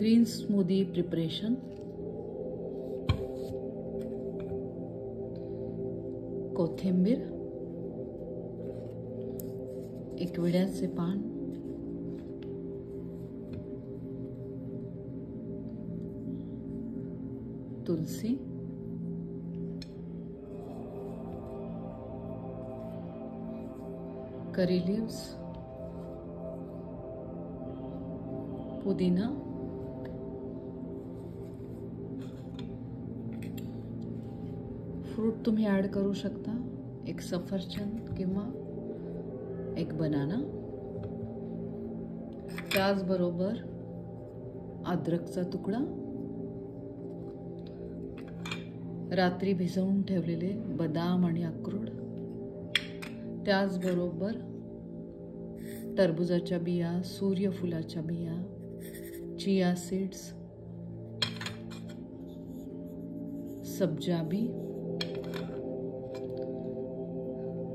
Green smoothie preparation. कोथिंबीर, एक विड्याचे पान, तुलसी, करी लीव्स, पुदीना, फ्रूट तुम्ही ॲड करू शकता, एक सफरचंद किंवा एक बनाना. त्याचबरोबर अद्रकचा तुकडा, रात्री भिजवून ठेवलेले बदाम आणि अक्रोड, त्याचबरोबर टरबुजाच्या बिया, सूर्यफुलाच्या बिया, चिया सीड्स, सब्जा बी,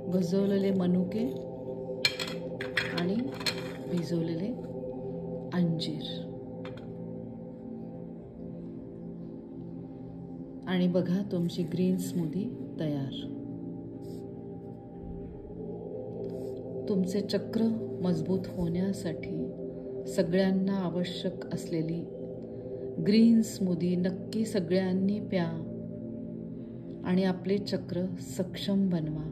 भजवलेले मनुके आणि भिजवलेले अंजीर. आणि बघा तुमची ग्रीन स्मूदी तयार. तुमचे चक्र मजबूत होण्यासाठी सगळ्यांना आवश्यक असलेली ग्रीन स्मूदी नक्की सगळ्यांनी प्या आणि आपले चक्र सक्षम बनवा.